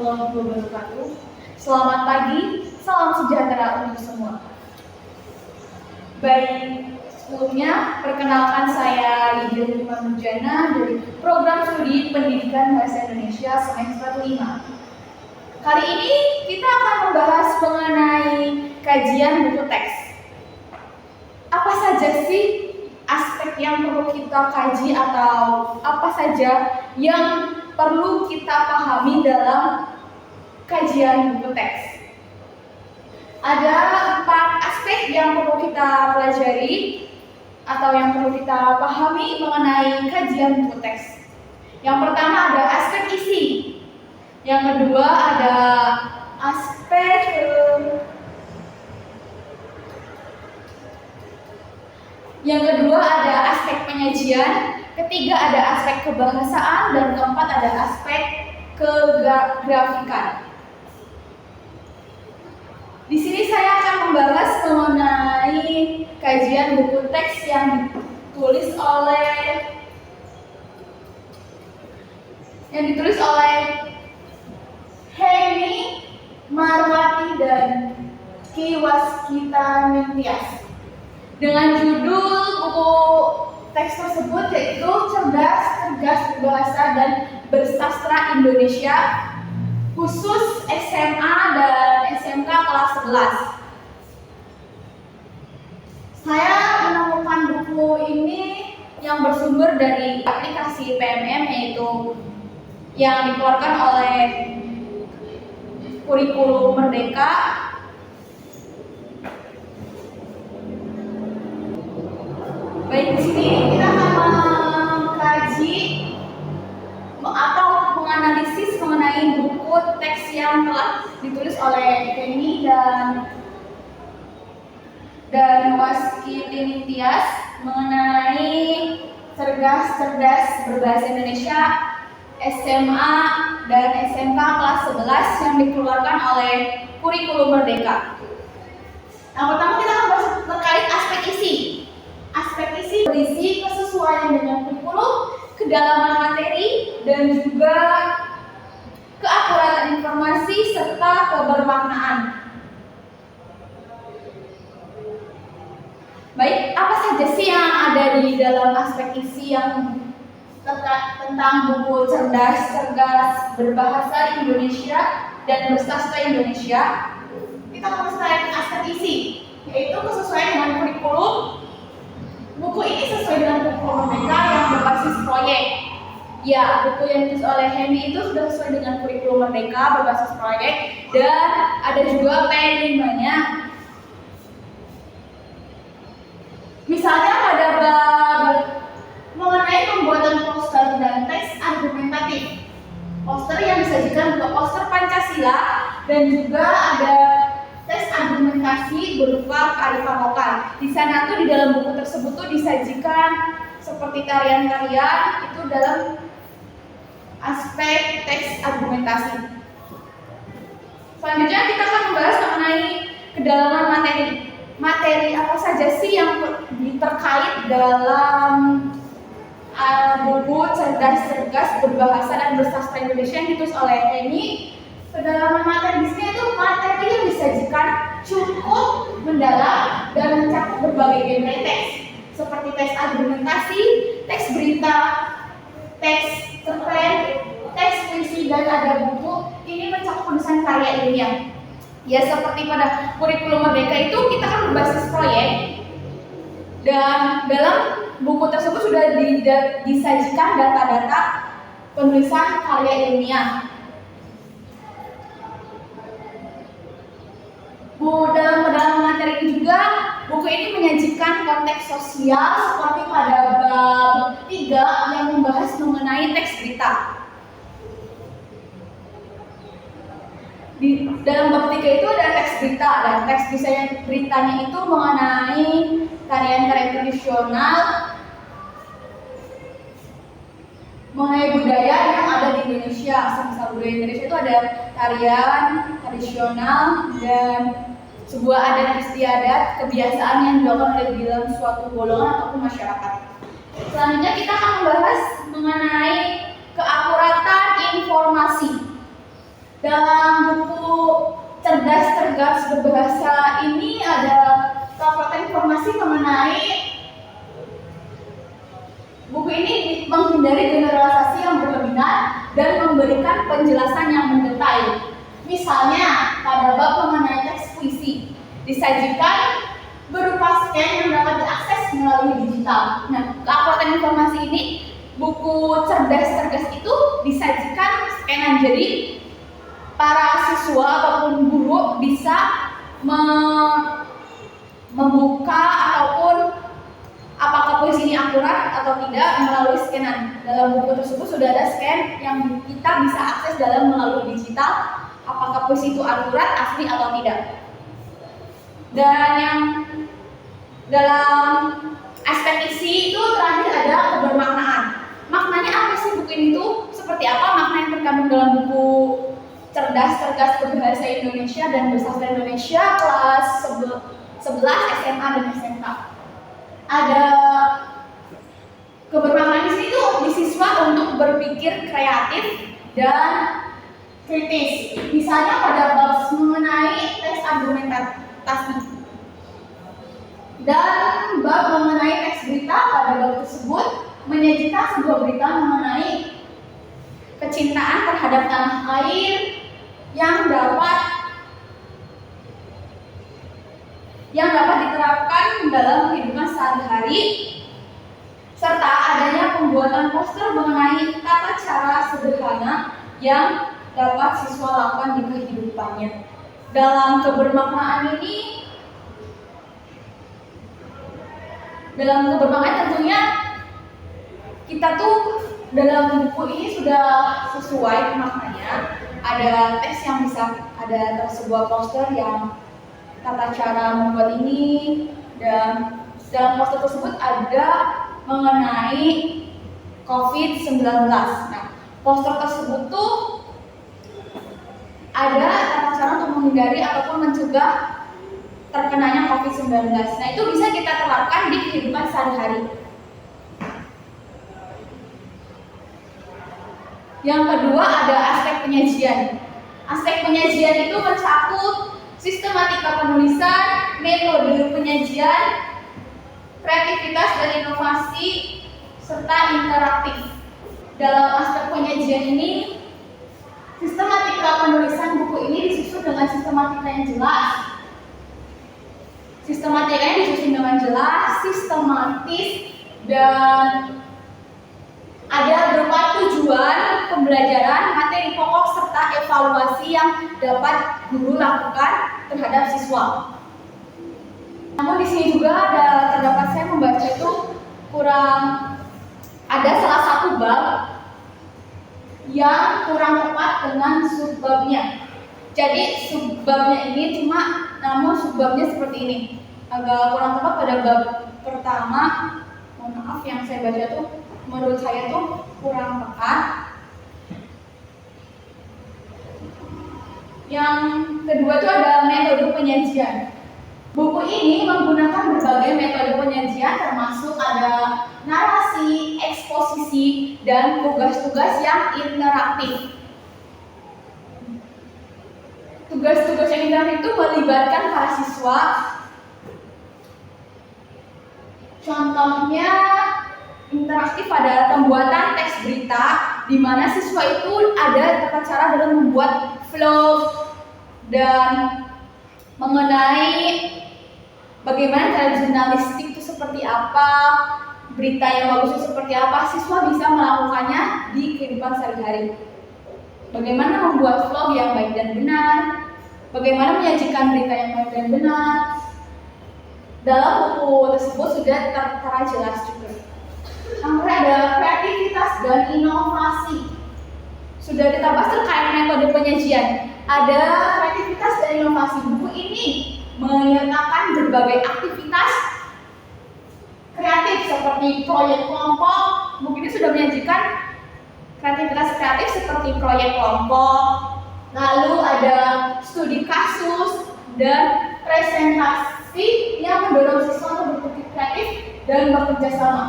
warahmatullahi wabarakatuh. Selamat pagi, salam sejahtera untuk semua. Baik, sebelumnya perkenalkan saya Lydia Nurjana dari Program Studi Pendidikan Bahasa Indonesia semester 5. Kali ini kita akan membahas mengenai kajian buku teks. Apa saja sih aspek yang perlu kita kaji atau apa saja yang perlu kita pahami dalam kajian buku teks? Ada 4 aspek yang perlu kita pelajari atau yang perlu kita pahami mengenai kajian buku teks. Yang pertama ada aspek isi. Yang kedua ada aspek penyajian, ketiga ada aspek kebahasaan, dan keempat ada aspek kegrafikan. Di sini saya akan membahas mengenai kajian buku teks yang ditulis oleh Hemi, Marwati, dan Ki Waskita Ningtyas dengan judul buku teks tersebut yaitu Cerdas, Cergas Berbahasa dan Bersastra Indonesia khusus SMA dan SMK kelas 11. Saya menemukan buku ini yang bersumber dari aplikasi PMM, yaitu yang dikeluarkan oleh Kurikulum Merdeka. Baik, di sini kita akan mengkaji atau menganalisis mengenai buku teks yang telah ditulis oleh Hemi dan Waskita Ningtyas mengenai Cerdas, Cerdas Berbahasa Indonesia SMA dan SMK kelas 11 yang dikeluarkan oleh Kurikulum Merdeka. Yang pertama kita akan bahas terkait aspek isi. Aspek isi berisi kesesuaian dengan kurikulum, kedalaman materi, dan juga keakuratan informasi serta kebermaknaan. Baik, apa saja sih yang ada di dalam aspek isi yang tentang buku Cerdas, Cerdas Berbahasa Indonesia dan Bersastra Indonesia? Kita akan melihat aspek isi, yaitu kesesuaian dengan kurikulum. Buku ini sesuai dengan kurikulum mereka yang berbasis proyek. Ya, buku yang ditulis oleh Hemi itu sudah sesuai dengan kurikulum Merdeka berbasis proyek, dan ada juga P5-nya. Misalnya pada bab mengenai pembuatan poster dan teks argumentatif. Poster yang disajikan berupa poster Pancasila dan juga ada teks argumentasi berupa kearifan lokal. Di sana tuh di dalam buku tersebut tuh disajikan seperti tarian-tarian itu dalam aspek teks argumentasi. Selanjutnya kita akan membahas mengenai kedalaman materi. Materi apa saja sih yang terkait dalam buku Cerdas, Cergas Berbahasa dan Bersastra Indonesia yang ditulis oleh Hemi. Kedalaman materi di sini itu materi yang disajikan cukup mendalam dan mencakup berbagai genre teks seperti teks argumentasi, teks berita, teks cerpen, teks puisi, dan ada buku ini mencakup penulisan karya ilmiah. Ya, seperti pada kurikulum Merdeka itu kita kan berbasis proyek, dan dalam buku tersebut sudah disajikan data-data penulisan karya ilmiah. Dalam kedalaman materi ini juga buku ini menyajikan konteks sosial seperti pada bab 3 yang membahas mengenai teks berita. Dalam bab 3 itu ada teks berita, dan teks beritanya itu mengenai tarian-tarian tradisional, mengenai budaya yang ada di Indonesia. Misal budaya Indonesia itu ada tarian tradisional dan sebuah adat istiadat, kebiasaan yang dilakukan oleh dalam suatu golongan ataupun masyarakat. Selanjutnya kita akan membahas mengenai keakuratan informasi. Dalam buku Cerdas Berbahasa ini ada beberapa informasi mengenai buku ini menghindari generalisasi yang berlebihan dan memberikan penjelasan yang mendetail. Misalnya, pada bab mengenai teks puisi, disajikan berupa scan yang dapat diakses melalui digital. Nah, laporan informasi ini, buku Cerdas itu disajikan scanan, jadi para siswa ataupun guru bisa membuka ataupun apakah puisi ini akurat atau tidak melalui scanan. Dalam buku tersebut sudah ada scan yang kita bisa akses dalam melalui digital, apakah puisi itu akurat, asli atau tidak. Dan yang dalam aspek isi itu terakhir ada kebermaknaan. Maknanya apa sih buku ini tuh? Seperti apa makna yang terkandung dalam buku Cerdas Berbahasa Indonesia dan Bersastra Indonesia kelas 11 SMA dan SMK. Ada kebermaknaan di sini tuh di siswa untuk berpikir kreatif dan kritis. Misalnya pada bab mengenai teks argumentasi dan bab mengenai teks berita, pada bab tersebut menyajikan sebuah berita mengenai kecintaan terhadap tanah air yang dapat diterapkan dalam kehidupan sehari-hari, serta adanya pembuatan poster mengenai tata cara sederhana yang dapat siswa lakukan di kehidupannya. Dalam kebermaknaan tentunya kita tuh dalam buku ini sudah sesuai maknanya. Ada teks yang bisa ada sebuah poster yang tata cara membuat ini, dan dalam poster tersebut ada mengenai COVID-19. Nah, poster tersebut tuh ada tata cara untuk menghindari ataupun mencegah terkenanya COVID-19. Nah, itu bisa kita terapkan di kehidupan sehari-hari. Yang kedua ada aspek penyajian. Aspek penyajian itu mencakup sistematika penulisan, metode penyajian, kreativitas dan inovasi, serta interaktif. Dalam aspek penyajian ini, sistematika penulisan buku ini disusun dengan sistematika yang jelas. Sistematikanya disusun dengan jelas, sistematis, dan ada berupa tujuan pembelajaran, materi pokok, serta evaluasi yang dapat guru lakukan terhadap siswa. Namun di sini juga terdapat saya membaca itu kurang, ada salah satu bab yang kurang tepat dengan subbabnya. Jadi subbabnya ini namun subbabnya seperti ini. Agak kurang tepat pada bab pertama. Mohon maaf, yang saya baca tuh menurut saya tuh kurang tepat. Yang kedua itu ada metode penyajian. Buku ini menggunakan berbagai metode penyajian, termasuk ada narasi, eksposisi, dan tugas-tugas yang interaktif. Tugas-tugas yang interaktif itu melibatkan para siswa. Contohnya interaktif pada pembuatan teks berita, di mana siswa itu ada tata cara dalam membuat flow dan mengenai bagaimana cara jurnalistik itu seperti apa, berita yang bagus itu seperti apa. Siswa bisa melakukannya di kehidupan sehari-hari. Bagaimana membuat vlog yang baik dan benar, bagaimana menyajikan berita yang baik dan benar. Dalam buku tersebut sudah tertera jelas juga. Kemudian ada kreativitas dan inovasi. Sudah kita bahas terkait metode penyajian. Ada kreativitas dan inovasi. Buku ini menyertakan berbagai aktivitas kreatif seperti proyek kelompok. Buku ini sudah menyajikan kreativitas kreatif seperti proyek kelompok. Lalu ada studi kasus dan presentasi yang mendorong siswa untuk berpikir kreatif dan bekerja sama.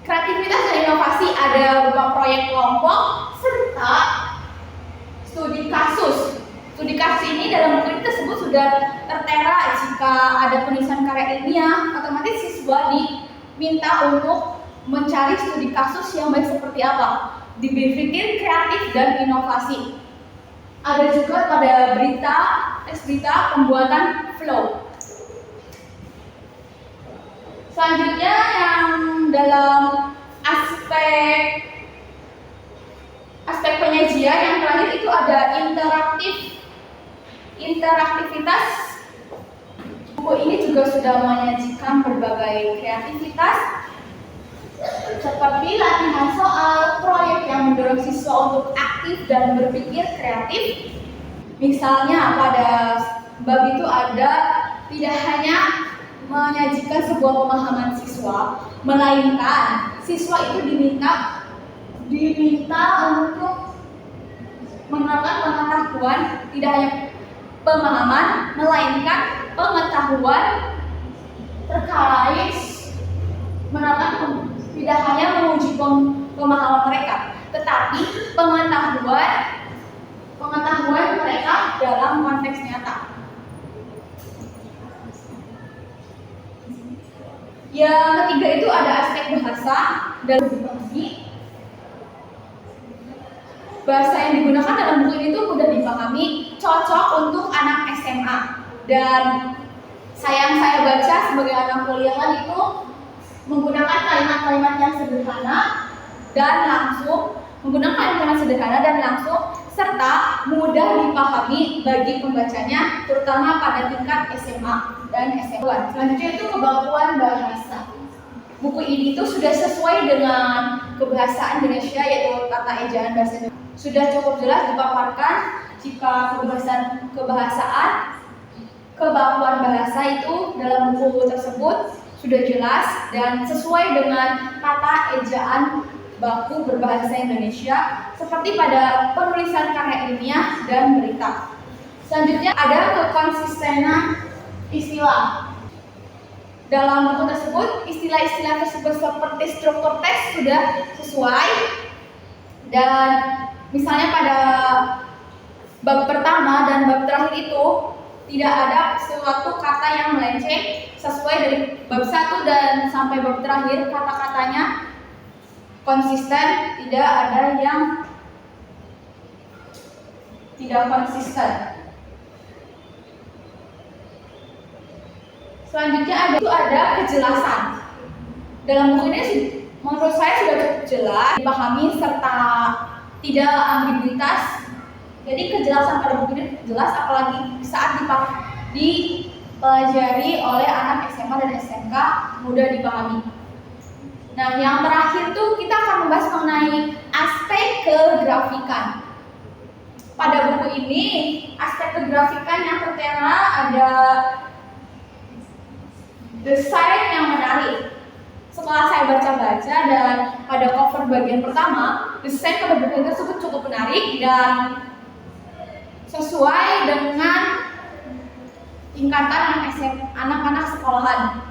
Kreativitas dan inovasi ada berupa proyek kelompok serta ini dalam buku ini tersebut sudah tertera jika ada penulisan karya ilmiah, otomatis siswa diminta untuk mencari studi kasus yang baik seperti apa, diberpikir kreatif dan inovasi. Ada juga pada teks berita pembuatan flow. Selanjutnya yang dalam aspek penyajian yang terakhir itu ada interaktivitas. Buku ini juga sudah menyajikan berbagai kreativitas seperti latihan soal, proyek yang mendorong siswa untuk aktif dan berpikir kreatif. Misalnya pada bab itu ada tidak hanya menyajikan sebuah pemahaman siswa, melainkan siswa itu diminta untuk menerapkan pengetahuan, tidak hanya pemahaman, melainkan pengetahuan terkait menerapkan, tidak hanya menguji pemahaman mereka, tetapi pengetahuan mereka dalam konteks nyata. Yang ketiga itu ada aspek bahasa dan dipahami. Bahasa yang digunakan dalam buku ini tuh mudah dipahami, cocok untuk anak SMA. Dan saya baca sebagai anak kuliahan itu menggunakan kalimat-kalimat yang sederhana dan langsung serta mudah dipahami bagi pembacanya, terutama pada tingkat SMA dan SMA. Selanjutnya itu kemampuan bahasa. Buku ini tuh sudah sesuai dengan kebahasaan Indonesia, yaitu tata ejaan bahasa Indonesia. Sudah cukup jelas dipaparkan jika kemampuan bahasa itu dalam buku tersebut sudah jelas dan sesuai dengan tata ejaan baku berbahasa Indonesia seperti pada penulisan karya ilmiah dan berita. Selanjutnya ada kekonsistenan istilah. Dalam buku tersebut, istilah-istilah tersebut seperti struktur teks sudah sesuai, dan misalnya pada bab pertama dan bab terakhir itu tidak ada suatu kata yang melenceng, sesuai dari bab 1 dan sampai bab terakhir kata-katanya konsisten, tidak ada yang tidak konsisten. Selanjutnya ada kejelasan. Dalam buku ini menurut saya sudah cukup jelas dipahami serta tidak ambiguitas. Jadi kejelasan pada buku ini jelas, apalagi saat dipelajari oleh anak SMA dan SMK, mudah dipahami. Nah, yang terakhir tuh kita akan membahas mengenai aspek kegrafikan. Pada buku ini, aspek kegrafikan yang tertera ada desain yang menarik. Setelah saya baca-baca dan pada cover bagian pertama, desain pada buku tersebut cukup menarik dan sesuai dengan tingkatan anak-anak sekolahan.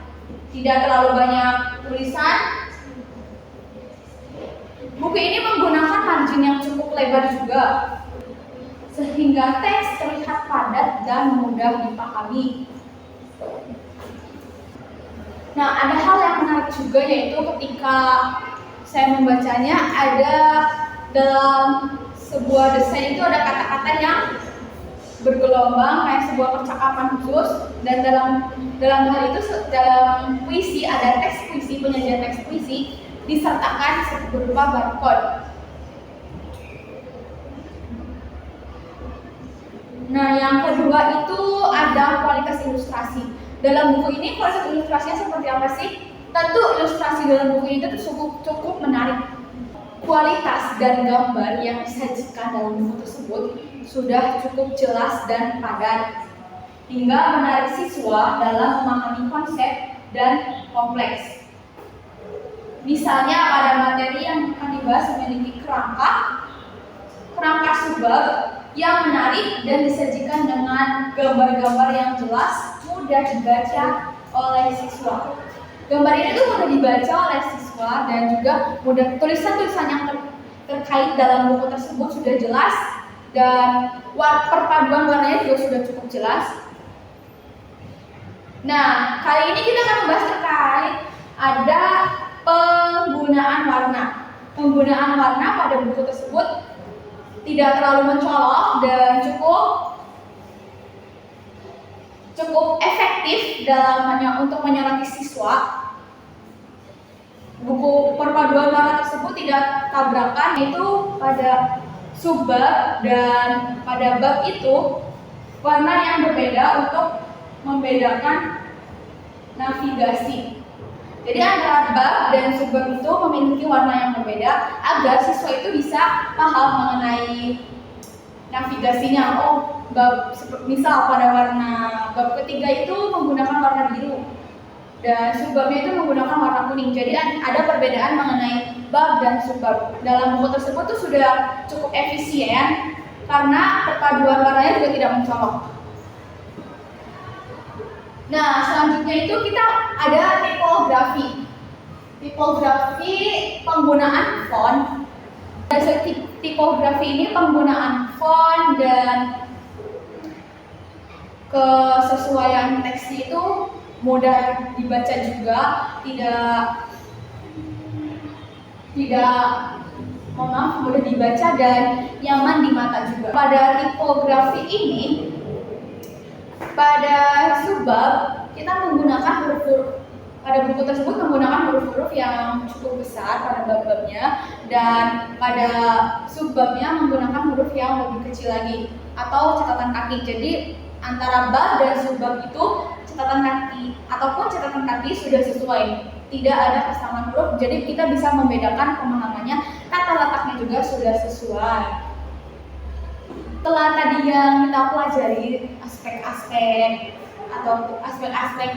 Tidak terlalu banyak tulisan. Buku ini menggunakan margin yang cukup lebar juga, sehingga teks terlihat padat dan mudah dipahami. Nah, ada hal yang menarik juga, yaitu ketika saya membacanya, ada dalam sebuah desain itu ada kata-kata yang bergelombang kayak sebuah percakapan khusus, dan dalam hal itu dalam puisi ada teks puisi, penyajian teks puisi disertakan berupa barcode. Nah, yang kedua itu ada kualitas ilustrasi. Dalam buku ini kualitas ilustrasinya seperti apa sih? Tentu ilustrasi dalam buku itu cukup menarik. Kualitas dan gambar yang disajikan dalam buku tersebut sudah cukup jelas dan padat, hingga menarik siswa dalam memahami konsep dan kompleks. Misalnya pada materi yang akan dibahas memiliki kerangka subbab yang menarik dan disajikan dengan gambar-gambar yang jelas, mudah dibaca oleh siswa. Gambar ini tuh mudah dibaca oleh siswa dan juga mudah tulisan-tulisan yang terkait dalam buku tersebut sudah jelas dan perpaduan warnanya juga sudah cukup jelas. Nah, kali ini kita akan membahas terkait ada penggunaan warna. Penggunaan warna pada buku tersebut tidak terlalu mencolok dan cukup efektif untuk menyoroti siswa. Buku perpaduan warna tersebut tidak tabrakan, yaitu pada subbab dan pada bab itu warna yang berbeda untuk membedakan navigasi. Jadi antara bab dan subbab itu memiliki warna yang berbeda agar siswa itu bisa paham mengenai navigasinya. Oh, bab misal pada warna bab ketiga itu menggunakan warna biru dan subbabnya itu menggunakan warna kuning. Jadi ada perbedaan mengenai bab dan subbab. Dalam buku tersebut tuh sudah cukup efisien karena perpaduan warnanya juga tidak mencolok. Nah, selanjutnya itu kita ada tipografi. Tipografi penggunaan font. Tipografi ini penggunaan font dan kesesuaian teks itu mudah dibaca juga, mudah dibaca dan nyaman di mata juga. Pada tipografi ini, pada subbab kita menggunakan huruf-huruf. Pada buku tersebut menggunakan huruf-huruf yang cukup besar pada bab-babnya, dan pada subbabnya menggunakan huruf yang lebih kecil lagi atau catatan kaki. Jadi antara bab dan subbab itu catatan kaki sudah sesuai, tidak ada kesamaan huruf. Jadi kita bisa membedakan pemahamannya, kata letaknya juga sudah sesuai. Setelah tadi yang kita pelajari aspek-aspek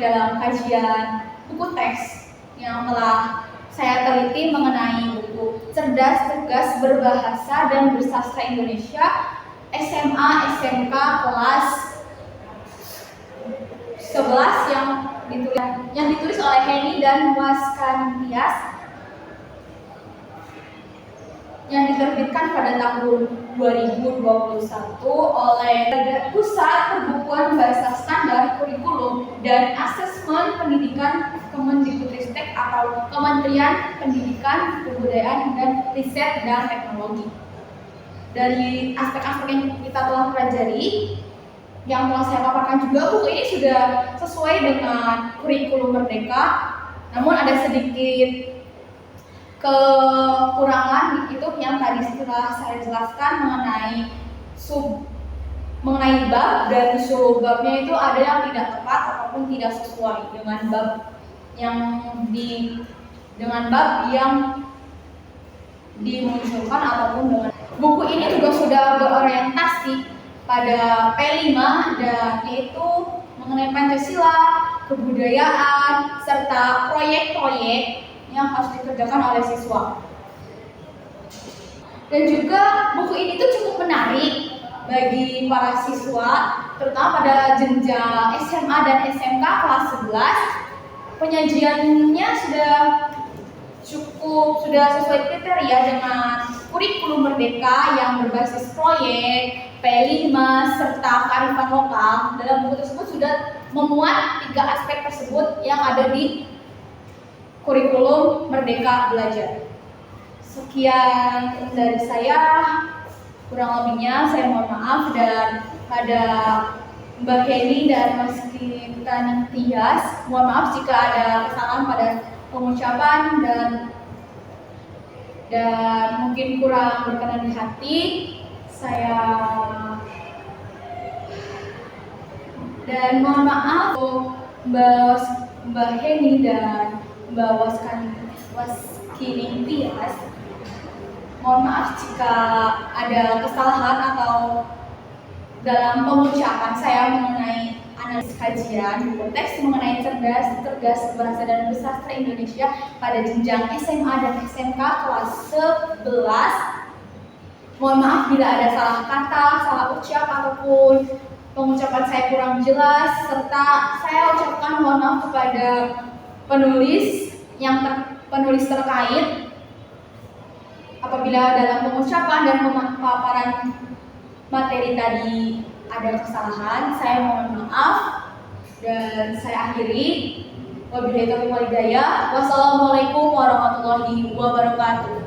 dalam kajian buku teks yang telah saya teliti mengenai buku Cerdas, Tegas, Berbahasa dan Bersastra Indonesia SMA SMK kelas 11 yang ditulis oleh Heni dan Waskantias, yang diterbitkan pada tahun 2021 oleh Pusat Perbukuan Bahasa Standar Kurikulum dan Asesmen Pendidikan Kemendikbudristek atau Kementerian Pendidikan, Kebudayaan, dan Riset dan Teknologi. Dari aspek-aspek yang kita telah pelajari, yang telah saya paparkan juga, buku ini sudah sesuai dengan kurikulum Merdeka, namun ada sedikit kekurangan itu yang tadi setelah saya jelaskan mengenai bab dan subbabnya itu ada yang tidak tepat ataupun tidak sesuai dengan bab yang dimunculkan ataupun dengan buku ini juga sudah berorientasi pada P5 dan yaitu mengenai Pancasila, kebudayaan, serta proyek-proyek yang harus dikerjakan oleh siswa. Dan juga buku ini tuh cukup menarik bagi para siswa, terutama pada jenjang SMA dan SMK kelas 11. Penyajiannya sudah sesuai kriteria dengan kurikulum Merdeka yang berbasis proyek, P5, serta kearifan lokal. Dalam buku tersebut sudah memuat 3 aspek tersebut yang ada di kurikulum Merdeka Belajar. Sekian dari saya, kurang lebihnya saya mohon maaf, dan pada Mbak Heni dan Mas Tias, mohon maaf jika ada kesalahan pada pengucapan dan mungkin kurang berkenan di hati. Dan mohon maaf Mbak Heni dan Mbak Waskini Tias, mohon maaf jika ada kesalahan atau dalam pengucapan saya mengenai analisis kajian buku teks mengenai cerdas, tegas, berbahasa dan bersastra Indonesia pada jenjang SMA dan SMK kelas 11. Mohon maaf bila ada salah kata, salah ucap ataupun pengucapan saya kurang jelas, serta saya ucapkan mohon maaf kepada penulis terkait apabila dalam pengucapan dan pemaparan materi tadi ada kesalahan, saya mohon maaf dan saya akhiri. Wabillahi taufiq wal hidayah. Wassalamualaikum warahmatullahi wabarakatuh.